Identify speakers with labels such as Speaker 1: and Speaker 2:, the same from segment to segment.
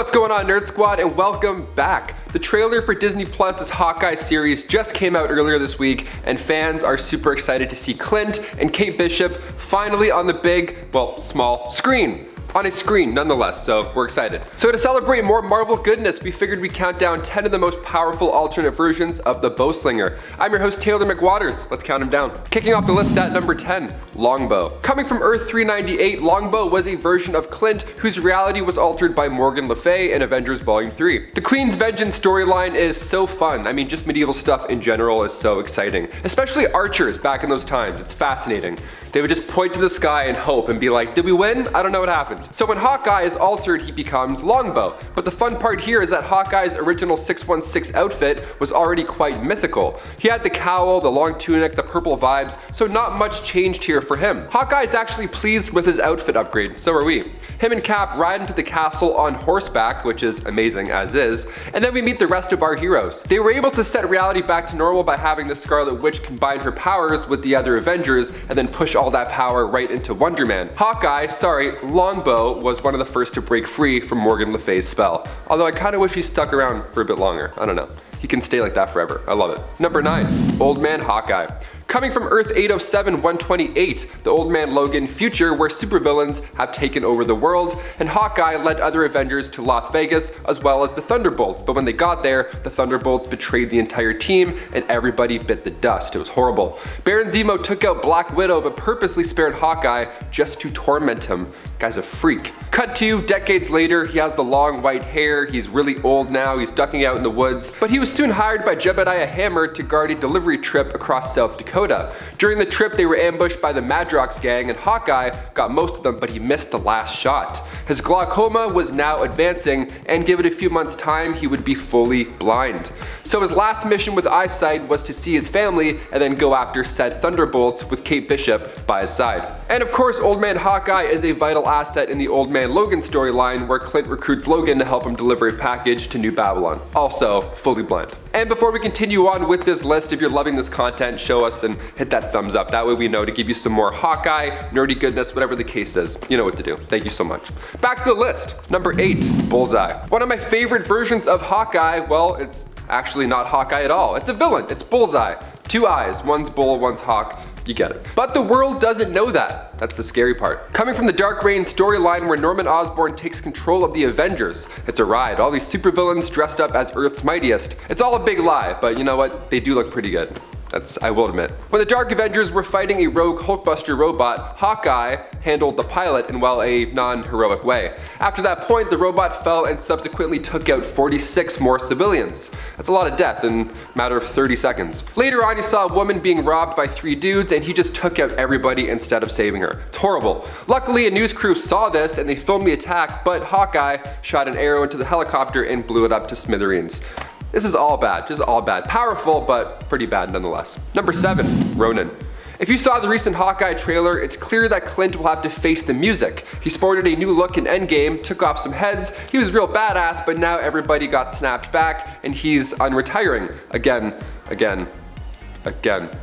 Speaker 1: What's going on, Nerd Squad, and welcome back. The trailer for Disney Plus's Hawkeye series just came out earlier this week, and fans are super excited to see Clint and Kate Bishop finally on the big, well, small screen. On a screen nonetheless, so we're excited. So to celebrate more Marvel goodness, we figured we'd count down 10 of the most powerful alternate versions of the Bowslinger. I'm your host Taylor McWaters, let's count them down. Kicking off the list at number 10, Longbow. Coming from Earth 398, Longbow was a version of Clint whose reality was altered by Morgan Le Fay in Avengers Volume 3. The Queen's Vengeance storyline is so fun. I mean, just medieval stuff in general is so exciting. Especially archers back in those times, it's fascinating. They would just point to the sky and hope and be like, did we win? I don't know what happened. So when Hawkeye is altered, he becomes Longbow. But the fun part here is that Hawkeye's original 616 outfit was already quite mythical. He had the cowl, the long tunic, the purple vibes, so not much changed here for him. Hawkeye is actually pleased with his outfit upgrade, so are we. Him and Cap ride into the castle on horseback, which is amazing as is, and then we meet the rest of our heroes. They were able to set reality back to normal by having the Scarlet Witch combine her powers with the other Avengers and then push all that power right into Wonder Man. Longbow was one of the first to break free from Morgan Le Fay's spell. Although I kinda wish he stuck around for a bit longer. I don't know. He can stay like that forever. I love it. Number 9, Old Man Hawkeye. Coming from Earth 807-128, the Old Man Logan future where supervillains have taken over the world, and Hawkeye led other Avengers to Las Vegas as well as the Thunderbolts, but when they got there, the Thunderbolts betrayed the entire team and everybody bit the dust. It was horrible. Baron Zemo took out Black Widow but purposely spared Hawkeye just to torment him. Guy's a freak. Cut to decades later, he has the long white hair, he's really old now, he's ducking out in the woods, but he was soon hired by Jebediah Hammer to guard a delivery trip across South Dakota. During the trip, they were ambushed by the Madrox gang, and Hawkeye got most of them, but he missed the last shot. His glaucoma was now advancing, and given a few months' time, he would be fully blind. So his last mission with eyesight was to see his family and then go after said Thunderbolts with Kate Bishop by his side. And of course, Old Man Hawkeye is a vital asset in the Old Man Logan storyline, where Clint recruits Logan to help him deliver a package to New Babylon. Also, fully blind. And before we continue on with this list, if you're loving this content, show us and hit that thumbs up. That way we know to give you some more Hawkeye, nerdy goodness, whatever the case is. You know what to do. Thank you so much. Back to the list. Number 8, Bullseye. One of my favorite versions of Hawkeye, well, it's actually not Hawkeye at all. It's a villain. It's Bullseye. 2 eyes, one's bull, one's hawk. You get it. But the world doesn't know that. That's the scary part. Coming from the Dark Reign storyline where Norman Osborn takes control of the Avengers. It's a ride. All these supervillains dressed up as Earth's mightiest. It's all a big lie, but you know what? They do look pretty good. I will admit. When the Dark Avengers were fighting a rogue Hulkbuster robot, Hawkeye handled the pilot in, well, a non-heroic way. After that point, the robot fell and subsequently took out 46 more civilians. That's a lot of death in a matter of 30 seconds. Later on, he saw a woman being robbed by 3 dudes, and he just took out everybody instead of saving her. It's horrible. Luckily, a news crew saw this and they filmed the attack, but Hawkeye shot an arrow into the helicopter and blew it up to smithereens. This is all bad, just all bad. Powerful, but pretty bad nonetheless. Number 7, Ronin. If you saw the recent Hawkeye trailer, it's clear that Clint will have to face the music. He sported a new look in Endgame, took off some heads, he was real badass, but now everybody got snapped back, and he's unretiring. Again.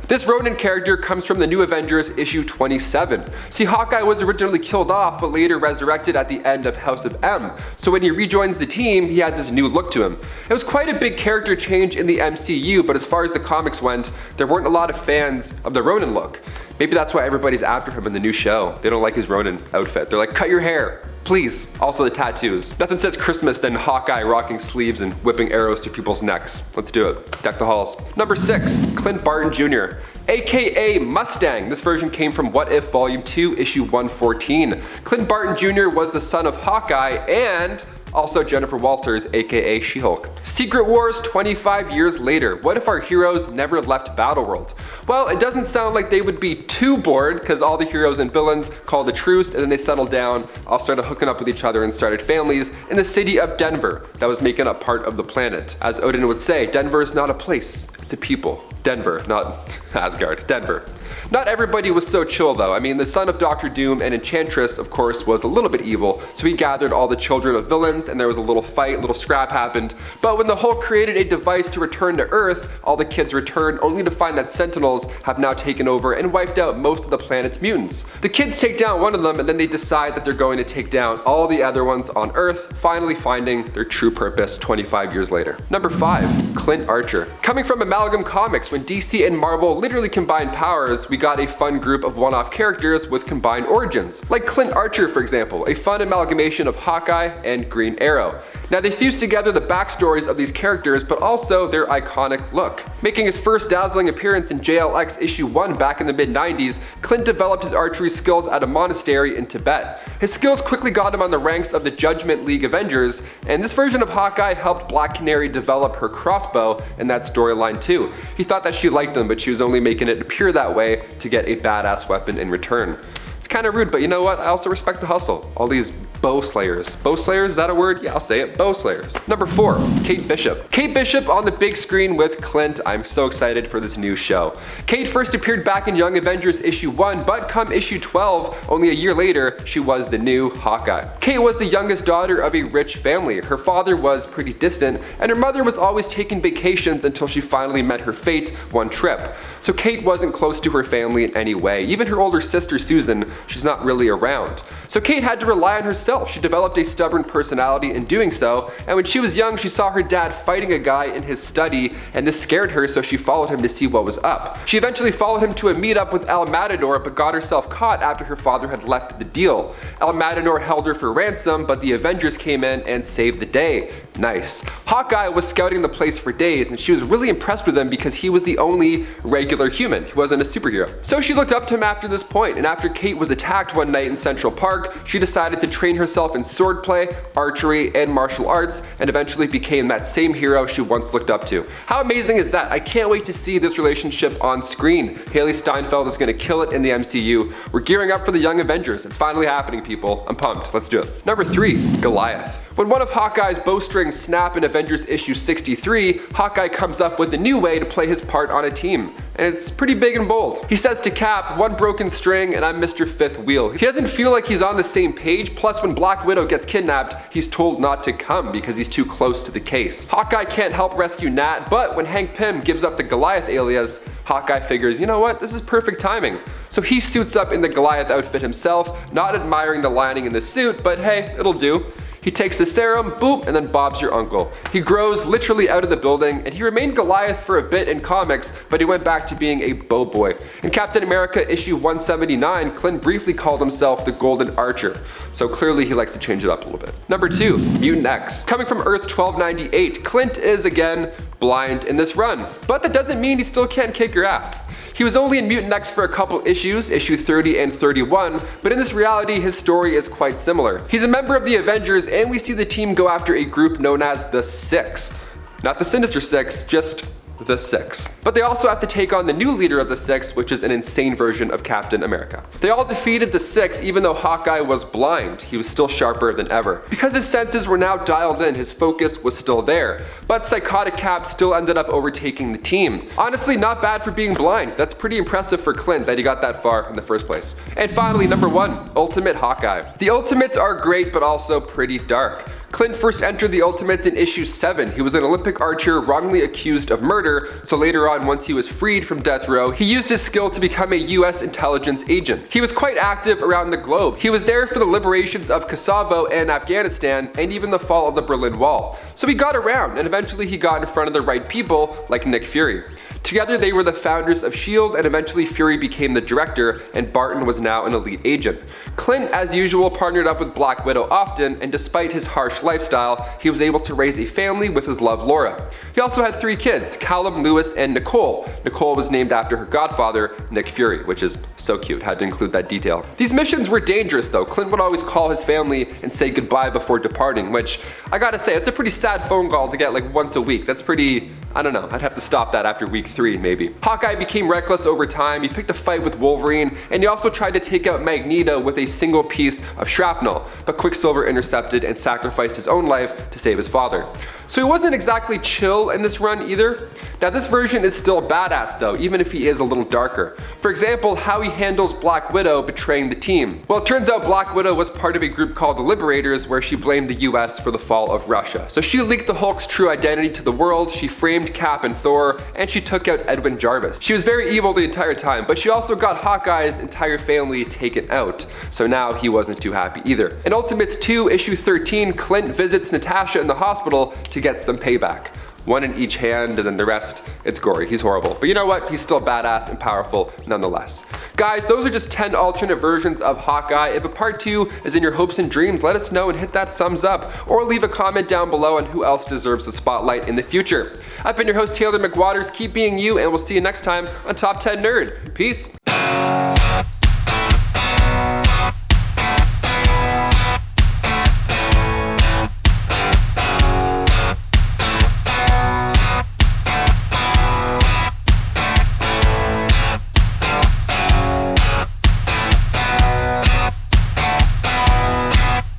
Speaker 1: This Ronin character comes from the New Avengers issue 27. See, Hawkeye was originally killed off, but later resurrected at the end of House of M. So when he rejoins the team, he had this new look to him. It was quite a big character change in the MCU, but as far as the comics went, there weren't a lot of fans of the Ronin look. Maybe that's why everybody's after him in the new show. They don't like his Ronin outfit. They're like, cut your hair. Please. Also the tattoos. Nothing says Christmas than Hawkeye rocking sleeves and whipping arrows through people's necks. Let's do it. Deck the halls. Number 6, Clint Barton Jr. AKA Mustang. This version came from What If Volume 2, issue 114. Clint Barton Jr. was the son of Hawkeye and also Jennifer Walters, aka She-Hulk. Secret Wars 25 years later. What if our heroes never left Battleworld? Well, it doesn't sound like they would be too bored, because all the heroes and villains called a truce and then they settled down, all started hooking up with each other and started families in the city of Denver that was making up part of the planet. As Odin would say, Denver is not a place, it's a people. Denver, not Asgard, Denver. Not everybody was so chill though. I mean, the son of Dr. Doom and Enchantress, of course, was a little bit evil, so he gathered all the children of villains and there was a little fight, little scrap happened. But when the Hulk created a device to return to Earth, all the kids returned only to find that Sentinels have now taken over and wiped out most of the planet's mutants. The kids take down one of them and then they decide that they're going to take down all the other ones on Earth, finally finding their true purpose 25 years later. Number 5. Clint Archer. Coming from Amalgam Comics, when DC and Marvel literally combined powers, we got a fun group of one-off characters with combined origins. Like Clint Archer, for example, a fun amalgamation of Hawkeye and Green Arrow. Now they fused together the backstories of these characters, but also their iconic look. Making his first dazzling appearance in JLX issue 1 back in the mid-90s, Clint developed his archery skills at a monastery in Tibet. His skills quickly got him on the ranks of the Judgment League Avengers, and this version of Hawkeye helped Black Canary develop her crossbow in that storyline too. He thought that she liked him, but she was only making it appear that way to get a badass weapon in return. It's kind of rude, but you know what? I also respect the hustle. All these bow slayers. Bow slayers, is that a word? Yeah, I'll say it. Bow slayers. Number 4, Kate Bishop. Kate Bishop on the big screen with Clint. I'm so excited for this new show. Kate first appeared back in Young Avengers issue 1, but come issue 12, only a year later, she was the new Hawkeye. Kate was the youngest daughter of a rich family. Her father was pretty distant, and her mother was always taking vacations until she finally met her fate one trip. So Kate wasn't close to her family in any way. Even her older sister Susan, she's not really around. So Kate had to rely on herself. She developed a stubborn personality in doing so, and when she was young, she saw her dad fighting a guy in his study, and this scared her, so she followed him to see what was up. She eventually followed him to a meetup with El Matador, but got herself caught after her father had left the deal. El Matador held her for ransom, but the Avengers came in and saved the day. Nice. Hawkeye was scouting the place for days, and she was really impressed with him because he was the only regular human. He wasn't a superhero. So she looked up to him after this point, and after Kate was attacked one night in Central Park, she decided to train herself in swordplay, archery, and martial arts, and eventually became that same hero she once looked up to. How amazing is that? I can't wait to see this relationship on screen. Haley Steinfeld is going to kill it in the MCU. We're gearing up for the Young Avengers. It's finally happening, people. I'm pumped. Let's do it. Number 3, Goliath. When one of Hawkeye's bowstrings snap in Avengers issue 63, Hawkeye comes up with a new way to play his part on a team. And it's pretty big and bold. He says to Cap, "One broken string and I'm Mr. Fifth Wheel." He doesn't feel like he's on the same page, plus when Black Widow gets kidnapped, he's told not to come because he's too close to the case. Hawkeye can't help rescue Nat, but when Hank Pym gives up the Goliath alias, Hawkeye figures, you know what, this is perfect timing. So he suits up in the Goliath outfit himself, not admiring the lining in the suit, but hey, it'll do. He takes the serum, boop, and then Bob's your uncle. He grows literally out of the building, and he remained Goliath for a bit in comics, but he went back to being a bow boy. In Captain America issue 179, Clint briefly called himself the Golden Archer, so clearly he likes to change it up a little bit. Number 2, Mutant X. Coming from Earth 1298, Clint is again blind in this run, but that doesn't mean he still can't kick your ass. He was only in Mutant X for a couple issues, issue 30 and 31, but in this reality his story is quite similar. He's a member of the Avengers, and we see the team go after a group known as the Six. Not the Sinister Six, just the Six. But they also have to take on the new leader of the Six, which is an insane version of Captain America. They all defeated the Six even though Hawkeye was blind. He was still sharper than ever. Because his senses were now dialed in, his focus was still there. But psychotic Cap still ended up overtaking the team. Honestly, not bad for being blind. That's pretty impressive for Clint that he got that far in the first place. And finally, number 1, Ultimate Hawkeye. The Ultimates are great, but also pretty dark. Clint first entered the Ultimates in issue 7. He was an Olympic archer wrongly accused of murder, so later on, once he was freed from death row, he used his skill to become a US intelligence agent. He was quite active around the globe. He was there for the liberations of Kosovo and Afghanistan, and even the fall of the Berlin Wall. So he got around, and eventually he got in front of the right people, like Nick Fury. Together they were the founders of S.H.I.E.L.D., and eventually Fury became the director, and Barton was now an elite agent. Clint, as usual, partnered up with Black Widow often, and despite his harsh lifestyle, he was able to raise a family with his love Laura. He also had 3 kids, Callum, Lewis, and Nicole. Nicole was named after her godfather, Nick Fury, which is so cute, had to include that detail. These missions were dangerous though. Clint would always call his family and say goodbye before departing, which, I gotta say, it's a pretty sad phone call to get like once a week. That's pretty, I don't know, I'd have to stop that after week 3 maybe. Hawkeye became reckless over time, he picked a fight with Wolverine, and he also tried to take out Magneto with a single piece of shrapnel, but Quicksilver intercepted and sacrificed his own life to save his father. So he wasn't exactly chill in this run either. Now this version is still badass though, even if he is a little darker. For example, how he handles Black Widow betraying the team. Well, it turns out Black Widow was part of a group called the Liberators, where she blamed the US for the fall of Russia. So she leaked the Hulk's true identity to the world, she framed Cap and Thor, and she took out Edwin Jarvis. She was very evil the entire time, but she also got Hawkeye's entire family taken out. So now he wasn't too happy either. In Ultimates 2, issue 13, Clint visits Natasha in the hospital to get some payback. One in each hand, and then the rest, it's gory. He's horrible. But you know what? He's still badass and powerful nonetheless. Guys, those are just 10 alternate versions of Hawkeye. If a part 2 is in your hopes and dreams, let us know and hit that thumbs up, or leave a comment down below on who else deserves the spotlight in the future. I've been your host, Taylor McWaters. Keep being you, and we'll see you next time on Top 10 Nerd. Peace.